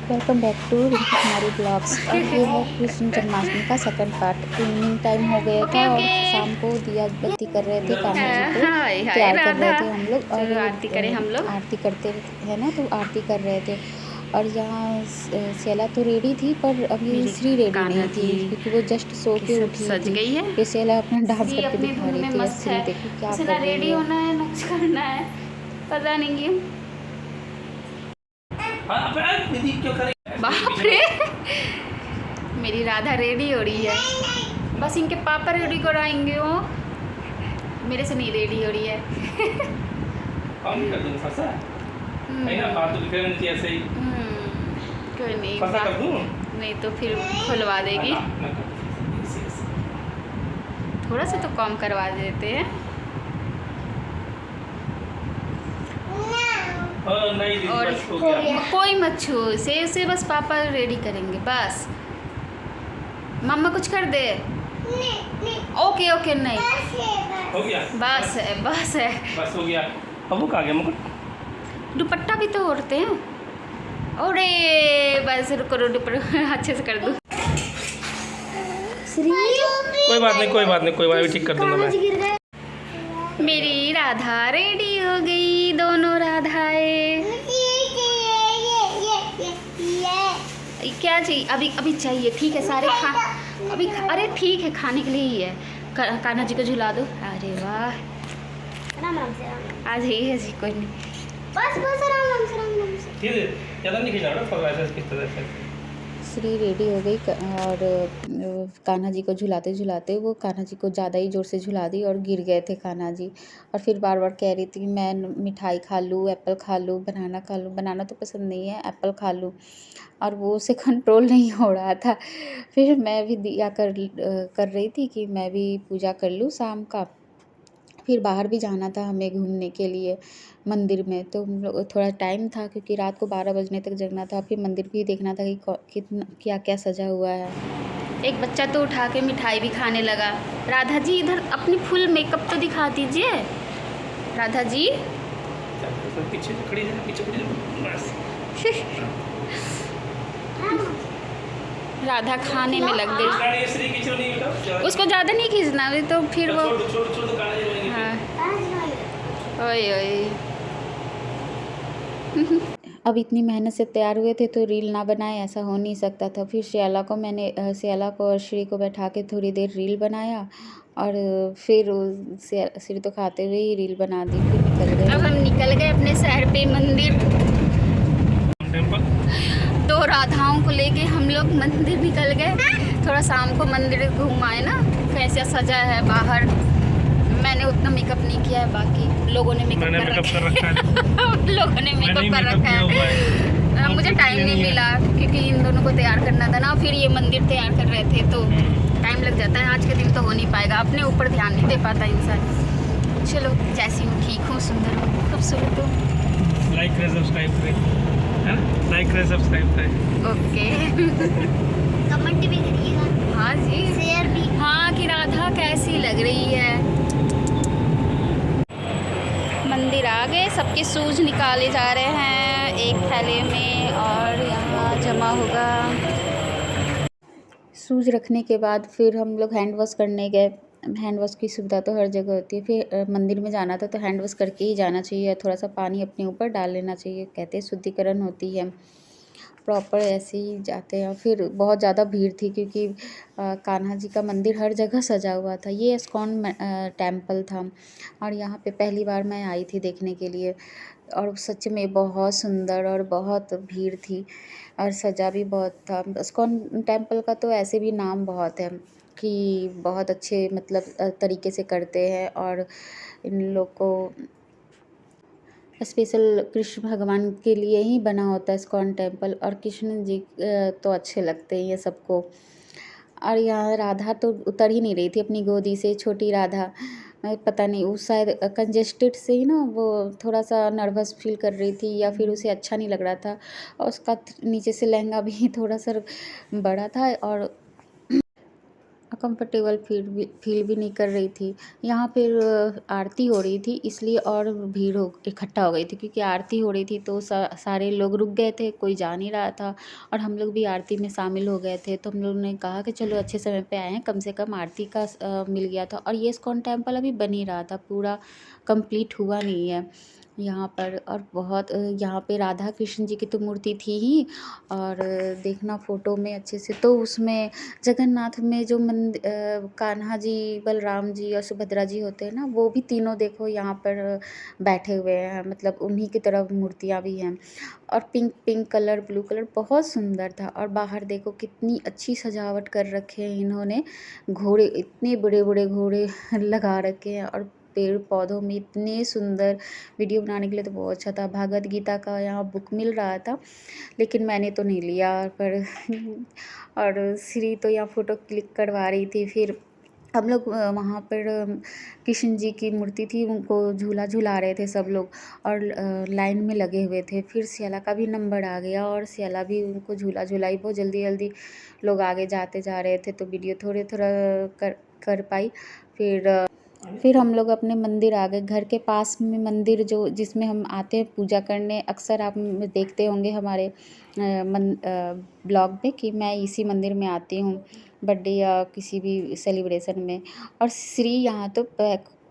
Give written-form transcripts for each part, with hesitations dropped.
Welcome back to Rinki Kumari blogs. और ये है कृष्ण जन्माष्टमी का सेकंड पार्ट। इवनिंग टाइम हो गया था और शाम को दिया बत्ती कर रहे थे, कान्हा जी को हाय हाय तैयार कर रहे राधा। थे हम लोग। और चलो आरती करें हम लोग। आरती करते हैं ना, तो आरती कर रहे थे। और यहाँ शैला तो रेडी थी, पर अभी मेरे श्री रेडी कान्हा नहीं थी जी क्योंकि वो जस्ट सो की के सब उठी सज थी। गई है। फिर शैला अपना डांस श्री करके अपनी दिखा धुन रही में थी। और मस्त श्री है। देखो क्या उसे ना कर रही रेडी है। होना है ना कुछ करना है, पता नहीं क्यों। दीदी क्यों करें? बाप रे, मेरी राधा रेडी हो रही है। बस इनके पापा रेडी कराएंगे, वो मेरे से नहीं रेडी हो रही है। कौन कर दूँ फंसा है ना, बात तो लिखे रहनी चाहिए ऐसे ही। कोई नहीं, फंसा कर दूँ नहीं तो फिर खुलवा देगी। थोड़ा सा तो कम करवा देते हैं। नहीं दीदी और बस हो गया। कोई मत छू से बस पापा रेडी करेंगे बस। मम्मा कुछ कर दे। ओके ओके, नहीं हो गया बस है बस है। बस हो गया। अब वो कहाँ गया मुकुट? दुपट्टा भी तो ओढ़ते हैं। अरे बस रुको दुपट्टा अच्छे से कर दो। कोई बात नहीं, कोई बात नहीं, कोई बात नहीं, ठीक कर दूंगा मैं। मेरी राधा रेडी हो गई, दोनों राधाएं। क्या चाहिए? अभी चाहिए, ठीक है सारे खा अभी अरे ठीक है, खाने के लिए ही है। कान्हा जी को झुला दो। अरे वाह, आज ही है जी, कोई नहीं। बस ठीक है, ज़्यादा नहीं खींचना बेटा, थोड़ा ऐसे किस तरह से। श्री रेडी हो गई और कान्हा जी को झुलाते झुलाते वो कान्हा जी को ज़्यादा ही ज़ोर से झुला दी और गिर गए थे कान्हा जी। और फिर बार बार कह रही थी कि मैं मिठाई खा लूँ, एप्पल खा लूँ, बनाना खा लूँ। बनाना तो पसंद नहीं है, एप्पल खा लूँ। और वो उसे कंट्रोल नहीं हो रहा था। फिर मैं भी दिया कर रही थी कि मैं भी पूजा कर लूँ शाम का। फिर बाहर भी जाना था हमें घूमने के लिए मंदिर में, तो हम लोग थोड़ा टाइम था क्योंकि रात को 12 बजने तक जगना था। फिर मंदिर भी देखना था कि कितना क्या क्या सजा हुआ है। एक बच्चा तो उठा के मिठाई भी खाने लगा। राधा जी इधर अपनी फुल मेकअप तो दिखा दीजिए। राधा जी पीछे खड़ी है, पीछे खड़ी है, बस। राधा खाने में लग गई। गाड़ी श्री की छोड़ी बेटा, उसको ज़्यादा नहीं खींचना, अभी तो फिर वो छोड़ छोड़ छोड़ दो, गाड़ी जाएंगे। हाँ। ओए ओए। अब इतनी मेहनत से तैयार हुए थे तो रील ना बनाए ऐसा हो नहीं सकता था। फिर श्याला को और श्री को बैठा के थोड़ी देर रील बनाया। और फिर श्री तो खाते हुए ही रील बना दी। फिर निकल गए। अब हम निकल गए अपने शहर पे मंदिर। टेम्पल दो राधाओं को लेके हम लोग मंदिर निकल गए। थोड़ा शाम को मंदिर घूम आए ना, कैसा सजा है बाहर। मैंने उतना मेकअप नहीं किया है, बाकी लोगों ने मेकअप कर रखा है। लोगों ने मेकअप कर रखा है। मुझे टाइम नहीं मिला क्योंकि इन दोनों को तैयार करना था ना, फिर ये मंदिर तैयार कर रहे थे तो टाइम लग जाता है। आज के दिन तो हो नहीं पाएगा, अपने ऊपर ध्यान नहीं दे पाता इंसान। चलो जैसी हूँ ठीक हूँ, सुंदर हूँ, खूबसूरत हूँ। लाइक करें, सब्सक्राइब करें, है ना? लाइक करें, सब्सक्राइब करें। ओके। कमेंट भी करिएगा, हाँ जी, शेयर भी। हाँ कि राधा कैसी लग रही है। मंदिर आ गए, सबके शूज निकाले जा रहे हैं एक थैले में और यहाँ जमा होगा। शूज रखने के बाद फिर हम लोग हैंड वॉश करने गए। हैंड वॉश की सुविधा तो हर जगह होती है। फिर मंदिर में जाना था तो हैंड वॉश करके ही जाना चाहिए। थोड़ा सा पानी अपने ऊपर डाल लेना चाहिए, कहते हैं शुद्धिकरण होती है। प्रॉपर ऐसे ही जाते हैं। फिर बहुत ज़्यादा भीड़ थी क्योंकि कान्हा जी का मंदिर हर जगह सजा हुआ था। ये इस्कॉन टेम्पल था और यहाँ पे पहली बार मैं आई थी देखने के लिए। और सच में बहुत सुंदर और बहुत भीड़ थी और सजा भी बहुत था। इस्कॉन टेम्पल का तो ऐसे भी नाम बहुत है कि बहुत अच्छे मतलब तरीके से करते हैं। और इन लोग को स्पेशल कृष्ण भगवान के लिए ही बना होता है इस्कॉन टेम्पल। और कृष्ण जी तो अच्छे लगते हैं ये सबको। और यहाँ राधा तो उतर ही नहीं रही थी अपनी गोदी से, छोटी राधा। पता नहीं वो शायद कंजेस्टेड से ही ना वो थोड़ा सा नर्वस फील कर रही थी या फिर उसे अच्छा नहीं लग रहा था। और उसका नीचे से लहंगा भी थोड़ा सा बड़ा था। और कंफर्टेबल फील भी नहीं कर रही थी। यहाँ फिर आरती हो रही थी इसलिए और भीड़ हो इकट्ठा हो गई थी, क्योंकि आरती हो रही थी तो सारे लोग रुक गए थे, कोई जा नहीं रहा था और हम लोग भी आरती में शामिल हो गए थे। तो हम लोग ने कहा कि चलो अच्छे समय पे आए हैं, कम से कम आरती का मिल गया था। और ये इस्कॉन टेम्पल अभी बन ही रहा था, पूरा कंप्लीट हुआ नहीं है यहाँ पर। और बहुत यहाँ पे राधा कृष्ण जी की तो मूर्ति थी ही, और देखना फ़ोटो में अच्छे से तो उसमें जगन्नाथ में जो कान्हा जी, बलराम जी और सुभद्रा जी होते हैं ना, वो भी तीनों देखो यहाँ पर बैठे हुए हैं, मतलब उन्हीं की तरह मूर्तियाँ भी हैं। और pink pink colour, blue colour बहुत सुंदर था। और बाहर देखो कितनी अच्छी सजावट कर रखे हैं इन्होंने, घोड़े, इतने बड़े बड़े घोड़े लगा रखे हैं, और पेड़ पौधों में इतने सुंदर। वीडियो बनाने के लिए तो बहुत अच्छा था। भागवत गीता का यहाँ बुक मिल रहा था, लेकिन मैंने तो नहीं लिया पर और श्री तो यहाँ फ़ोटो क्लिक करवा रही थी। फिर हम लोग वहाँ पर कृष्ण जी की मूर्ति थी, उनको झूला झुला रहे थे सब लोग, और लाइन में लगे हुए थे। फिर सियाला का भी नंबर आ गया और सियाला भी उनको झूला झुलाई, बहुत जल्दी जल्दी लोग आगे जाते जा रहे थे, तो वीडियो थोड़ा कर पाई। फिर हम लोग अपने मंदिर आ गए। घर के पास में मंदिर जो जिसमें हम आते हैं पूजा करने, अक्सर आप देखते होंगे हमारे ब्लॉग में कि मैं इसी मंदिर में आती हूँ बर्थडे या किसी भी सेलिब्रेशन में। और श्री यहाँ तो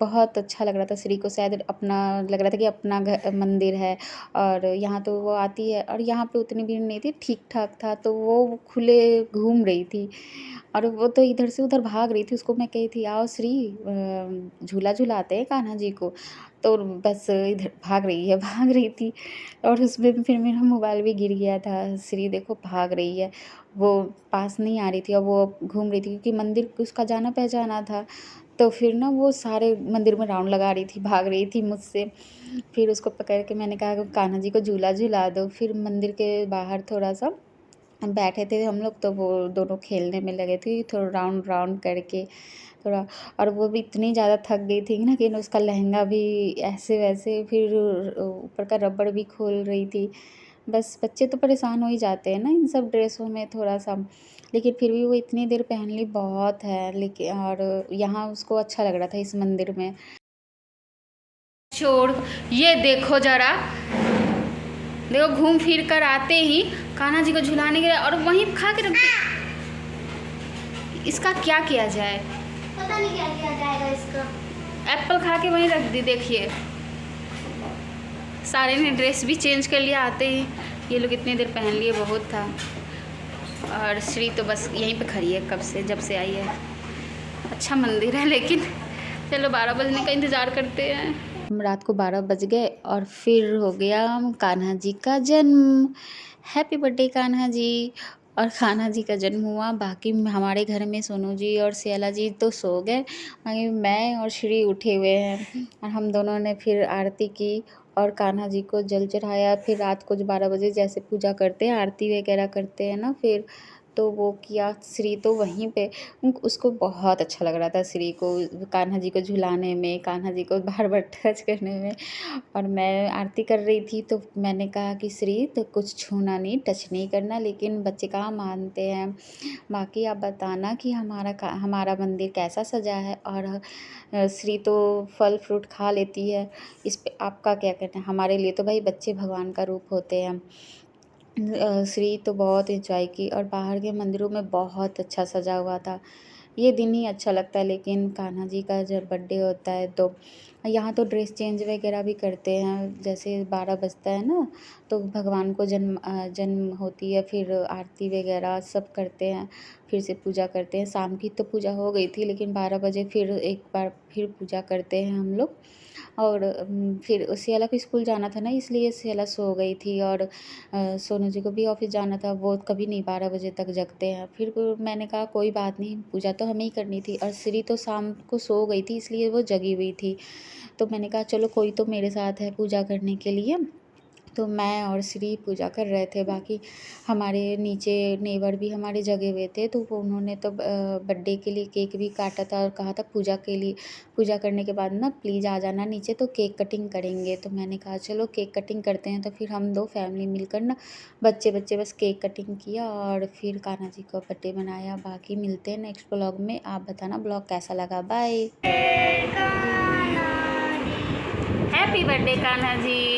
बहुत अच्छा लग रहा था। श्री को शायद अपना लग रहा था कि अपना घर मंदिर है, और यहाँ तो वो आती है। और यहाँ पे उतनी भीड़ नहीं थी, ठीक ठाक था, तो वो खुले घूम रही थी, और वो तो इधर से उधर भाग रही थी। उसको मैं कही थी आओ श्री, झूला झुलाते हैं कान्हा जी को, तो बस इधर भाग रही है, भाग रही थी। और उसमें फिर मेरा मोबाइल भी गिर गया था। श्री देखो भाग रही है, वो पास नहीं आ रही थी और वो घूम रही थी, क्योंकि मंदिर उसका जाना पहचाना था। तो फिर ना वो सारे मंदिर में राउंड लगा रही थी, भाग रही थी मुझसे। फिर उसको पकड़ के मैंने कहा कान्हा जी को झूला झुला दो। फिर मंदिर के बाहर थोड़ा सा बैठे थे हम लोग, तो वो दोनों खेलने में लगे थे, थोड़ा राउंड राउंड करके थोड़ा। और वो भी इतनी ज़्यादा थक गई थी ना कि उसका लहंगा भी ऐसे वैसे, फिर ऊपर का रबड़ भी खोल रही थी। बस बच्चे तो परेशान हो ही जाते हैं ना इन सब ड्रेसों में थोड़ा सा, लेकिन फिर भी वो इतनी देर पहन ली, बहुत है। लेकिन और यहाँ उसको अच्छा लग रहा था इस मंदिर में। छोड़, ये देखो जरा, देखो घूम फिर कर आते ही कान्हा जी को झुलाने के लिए, और वहीं खा के रख दी। इसका क्या किया जाए, पता नहीं क्या किया जाएगा इसका। एप्पल खा के वहीं रख दी। देखिए सारे ने ड्रेस भी चेंज कर लिया आते ही, ये लोग इतनी देर पहन लिए, बहुत था। और श्री तो बस यहीं पे खड़ी है कब से, जब से आई है। अच्छा मंदिर है, लेकिन चलो 12 बजने का इंतज़ार करते हैं। रात को 12 बज गए और फिर हो गया कान्हा जी का जन्म। Happy birthday Kanha ji. और कान्हा जी का जन्म हुआ। बाकी हमारे घर में सोनू जी और सियाला जी तो सो गए, बाकी मैं और श्री उठे हुए हैं। और हम दोनों ने फिर आरती की और कान्हा जी को जल चढ़ाया। फिर रात को जो 12 बजे जैसे पूजा करते हैं, आरती वगैरह करते हैं ना, फिर तो वो किया। श्री तो वहीं पे उसको बहुत अच्छा लग रहा था, श्री को कान्हा जी को झुलाने में, कान्हा जी को बार बार टच करने में। और मैं आरती कर रही थी, तो मैंने कहा कि श्री तो कुछ छूना नहीं, टच नहीं करना, लेकिन बच्चे कहाँ मानते हैं। बाकी आप बताना कि हमारा मंदिर कैसा सजा है। और श्री तो फल फ्रूट खा लेती है, इस पे आपका क्या कहना है। हमारे लिए तो भाई बच्चे भगवान का रूप होते हैं। श्री तो बहुत एंजॉय की, और बाहर के मंदिरों में बहुत अच्छा सजा हुआ था। ये दिन ही अच्छा लगता है, लेकिन कान्हा जी का जब बर्थडे होता है तो यहाँ तो ड्रेस चेंज वगैरह भी करते हैं। जैसे 12 बजता है ना, तो भगवान को जन्म होती है, फिर आरती वगैरह सब करते हैं, फिर से पूजा करते हैं। शाम की तो पूजा हो गई थी, लेकिन 12 बजे फिर एक बार फिर पूजा करते हैं हम लोग। और फिर सियाला को स्कूल जाना था ना, इसलिए सियाला सो गई थी। और सोनू जी को भी ऑफिस जाना था, वो कभी नहीं 12 बजे तक जगते हैं। फिर मैंने कहा कोई बात नहीं, पूजा तो हमें ही करनी थी। और श्री तो शाम को सो गई थी, इसलिए वो जगी हुई थी। तो मैंने कहा चलो कोई तो मेरे साथ है पूजा करने के लिए, तो मैं और श्री पूजा कर रहे थे। बाकी हमारे नीचे नेबर भी हमारे जगे हुए थे, तो वो उन्होंने तो बर्थडे के लिए केक भी काटा था और कहा था पूजा करने के बाद ना प्लीज़ आ जाना नीचे, तो केक कटिंग करेंगे। तो मैंने कहा चलो केक कटिंग करते हैं। तो फिर हम 2 फैमिली मिलकर ना बच्चे बस केक कटिंग किया और फिर कान्हा जी का बर्थडे मनाया। बाकी मिलते हैं नेक्स्ट ब्लॉग में। आप बताना ब्लॉग कैसा लगा। Bye. Happy birthday Kanha ji.